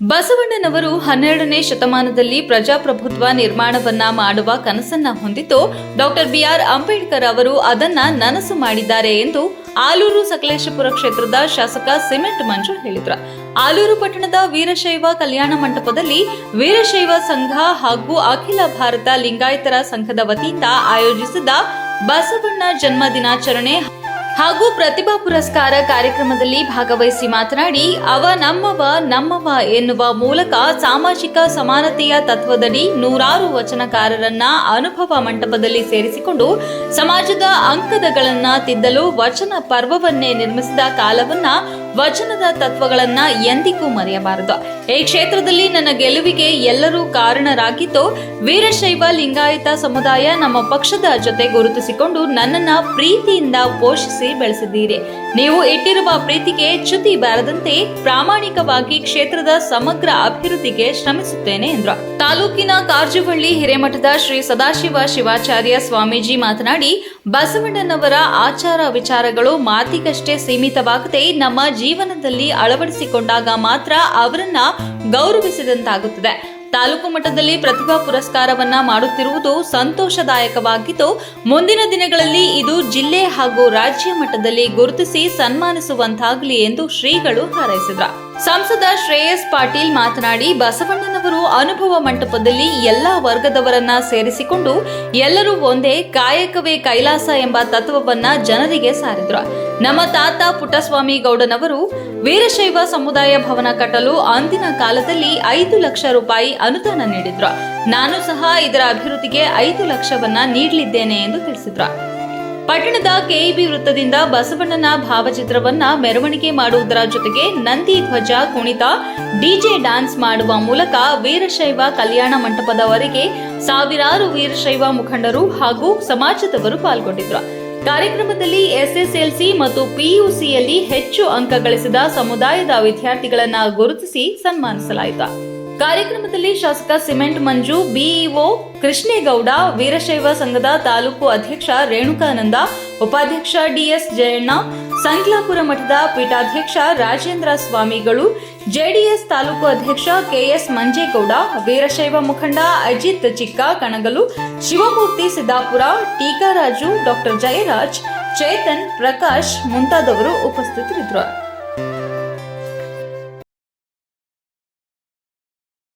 ಬಸವಣ್ಣನವರು 12ನೇ ಶತಮಾನದಲ್ಲಿ ಪ್ರಜಾಪ್ರಭುತ್ವ ನಿರ್ಮಾಣವನ್ನ ಮಾಡುವ ಕನಸನ್ನ ಹೊಂದಿದ್ದು ಡಾಕ್ಟರ್ ಬಿಆರ್ ಅಂಬೇಡ್ಕರ್ ಅವರು ಅದನ್ನ ನನಸು ಮಾಡಿದ್ದಾರೆ ಎಂದು ಆಲೂರು ಸಕಲೇಶಪುರ ಕ್ಷೇತ್ರದ ಶಾಸಕ ಸಿಮೆಂಟ್ ಮಂಜು ಹೇಳಿದರು. ಆಲೂರು ಪಟ್ಟಣದ ವೀರಶೈವ ಕಲ್ಯಾಣ ಮಂಟಪದಲ್ಲಿ ವೀರಶೈವ ಸಂಘ ಹಾಗೂ ಅಖಿಲ ಭಾರತ ಲಿಂಗಾಯತರ ಸಂಘದ ವತಿಯಿಂದ ಆಯೋಜಿಸಿದ ಬಸವಣ್ಣ ಜನ್ಮ ದಿನಾಚರಣೆ ಹಾಗೂ ಪ್ರತಿಭಾ ಪುರಸ್ಕಾರ ಕಾರ್ಯಕ್ರಮದಲ್ಲಿ ಭಾಗವಹಿಸಿ ಮಾತನಾಡಿ ಅವ ನಮ್ಮವ ಎನ್ನುವ ಮೂಲಕ ಸಾಮಾಜಿಕ ಸಮಾನತೆಯ ತತ್ವದಡಿ ನೂರಾರು ವಚನಕಾರರನ್ನ ಅನುಭವ ಮಂಟಪದಲ್ಲಿ ಸೇರಿಸಿಕೊಂಡು ಸಮಾಜದ ಅಂಕದಗಳನ್ನ ತಿದ್ದಲು ವಚನ ಪರ್ವವನ್ನೇ ನಿರ್ಮಿಸಿದ ಕಾಲವನ್ನ ವಚನದ ತತ್ವಗಳನ್ನ ಎಂದಿಗೂ ಮರೆಯಬಾರದು. ಈ ಕ್ಷೇತ್ರದಲ್ಲಿ ನನ್ನ ಗೆಲುವಿಗೆ ಎಲ್ಲರೂ ಕಾರಣರಾಗಿದ್ದು ವೀರಶೈವ ಲಿಂಗಾಯತ ಸಮುದಾಯ ನಮ್ಮ ಪಕ್ಷದ ಜೊತೆ ಗುರುತಿಸಿಕೊಂಡು ನನ್ನನ್ನ ಪ್ರೀತಿಯಿಂದ ಪೋಷಿಸಿ ಬೆಳೆಸಿದ್ದೀರಿ. ನೀವು ಇಟ್ಟಿರುವ ಪ್ರೀತಿಗೆ ಚ್ಯುತಿ ಬಾರದಂತೆ ಪ್ರಾಮಾಣಿಕವಾಗಿ ಕ್ಷೇತ್ರದ ಸಮಗ್ರ ಅಭಿವೃದ್ಧಿಗೆ ಶ್ರಮಿಸುತ್ತೇನೆ ಎಂದರು. ತಾಲೂಕಿನ ಕಾರಜವಳ್ಳಿ ಹಿರೇಮಠದ ಶ್ರೀ ಸದಾಶಿವ ಶಿವಾಚಾರ್ಯ ಸ್ವಾಮೀಜಿ ಮಾತನಾಡಿ ಬಸವಣ್ಣನವರ ಆಚಾರ ವಿಚಾರಗಳು ಮಾತಿಗಷ್ಟೇ ಸೀಮಿತವಾಗದೆ ನಮ್ಮ ಜೀವನದಲ್ಲಿ ಅಳವಡಿಸಿಕೊಂಡಾಗ ಮಾತ್ರ ಅವರನ್ನ ಗೌರವಿಸಿದಂತಾಗುತ್ತದೆ. ತಾಲೂಕು ಮಟ್ಟದಲ್ಲಿ ಪ್ರತಿಭಾ ಪುರಸ್ಕಾರವನ್ನ ಮಾಡುತ್ತಿರುವುದು ಸಂತೋಷದಾಯಕವಾಗಿದ್ದು ಮುಂದಿನ ದಿನಗಳಲ್ಲಿ ಇದು ಜಿಲ್ಲೆ ಹಾಗೂ ರಾಜ್ಯ ಮಟ್ಟದಲ್ಲಿ ಗುರುತಿಸಿ ಸನ್ಮಾನಿಸುವಂತಾಗಲಿ ಎಂದು ಶ್ರೀಗಳು ಹಾರೈಸಿದರು. ಸಂಸದ ಶ್ರೇಯಸ್ ಪಾಟೀಲ್ ಮಾತನಾಡಿ ಬಸವಣ್ಣನವರು ಅನುಭವ ಮಂಟಪದಲ್ಲಿ ಎಲ್ಲಾ ವರ್ಗದವರನ್ನ ಸೇರಿಸಿಕೊಂಡು ಎಲ್ಲರೂ ಒಂದೇ, ಕಾಯಕವೇ ಕೈಲಾಸ ಎಂಬ ತತ್ವವನ್ನ ಜನರಿಗೆ ಸಾರಿದ್ರು. ನಮ್ಮ ತಾತ ಪುಟ್ಟಸ್ವಾಮಿ ಗೌಡನವರು ವೀರಶೈವ ಸಮುದಾಯ ಭವನ ಕಟ್ಟಲು ಅಂದಿನ ಕಾಲದಲ್ಲಿ 5 ಲಕ್ಷ ರೂಪಾಯಿ ಅನುದಾನ ನೀಡಿದ್ರು. ನಾನು ಸಹ ಇದರ ಅಭಿವೃದ್ಧಿಗೆ 5 ಲಕ್ಷವನ್ನ ನೀಡಲಿದ್ದೇನೆ ಎಂದು ತಿಳಿಸಿದ್ರು. ಪಟ್ಟಣದ ಕೆಇಬಿ ವೃತ್ತದಿಂದ ಬಸವಣ್ಣನ ಭಾವಚಿತ್ರವನ್ನ ಮೆರವಣಿಗೆ ಮಾಡುವುದರ ಜೊತೆಗೆ ನಂದಿ ಧ್ವಜ ಕುಣಿತ, ಡಿಜೆ ಡ್ಯಾನ್ಸ್ ಮಾಡುವ ಮೂಲಕ ವೀರಶೈವ ಕಲ್ಯಾಣ ಮಂಟಪದವರೆಗೆ ಸಾವಿರಾರು ವೀರಶೈವ ಮುಖಂಡರು ಹಾಗೂ ಸಮಾಜದವರು ಪಾಲ್ಗೊಂಡಿದ್ರು. ಕಾರ್ಯಕ್ರಮದಲ್ಲಿ ಎಸ್ಎಸ್ಎಲ್ಸಿ ಮತ್ತು ಪಿಯುಸಿಯಲ್ಲಿ ಹೆಚ್ಚು ಅಂಕ ಗಳಿಸಿದ ಸಮುದಾಯದ ವಿದ್ಯಾರ್ಥಿಗಳನ್ನ ಗುರುತಿಸಿ ಸನ್ಮಾನಿಸಲಾಯಿತು. ಕಾರ್ಯಕ್ರಮದಲ್ಲಿ ಶಾಸಕ ಸಿಮೆಂಟ್ ಮಂಜು, ಬಿಇಒ ಕೃಷ್ಣೇಗೌಡ, ವೀರಶೈವ ಸಂಘದ ತಾಲೂಕು ಅಧ್ಯಕ್ಷ ರೇಣುಕಾನಂದ, ಉಪಾಧ್ಯಕ್ಷ ಡಿಎಸ್ ಜಯಣ್ಣ, ಸಂಕ್ಲಾಪುರ ಮಠದ ಪೀಠಾಧ್ಯಕ್ಷ ರಾಜೇಂದ್ರ ಸ್ವಾಮಿಗಳು, ಜೆಡಿಎಸ್ ತಾಲೂಕು ಅಧ್ಯಕ್ಷ ಕೆಎಸ್ ಮಂಜೇಗೌಡ, ವೀರಶೈವ ಮುಖಂಡ ಅಜಿತ್ ಚಿಕ್ಕ ಕಣಗಲು, ಶಿವಮೂರ್ತಿ ಸಿದ್ದಾಪುರ, ಟೀಕಾರಾಜು, ಡಾಕ್ಟರ್ ಜಯರಾಜ್, ಚೇತನ್, ಪ್ರಕಾಶ್ ಮುಂತಾದವರು ಉಪಸ್ಥಿತರಿದ್ದರು.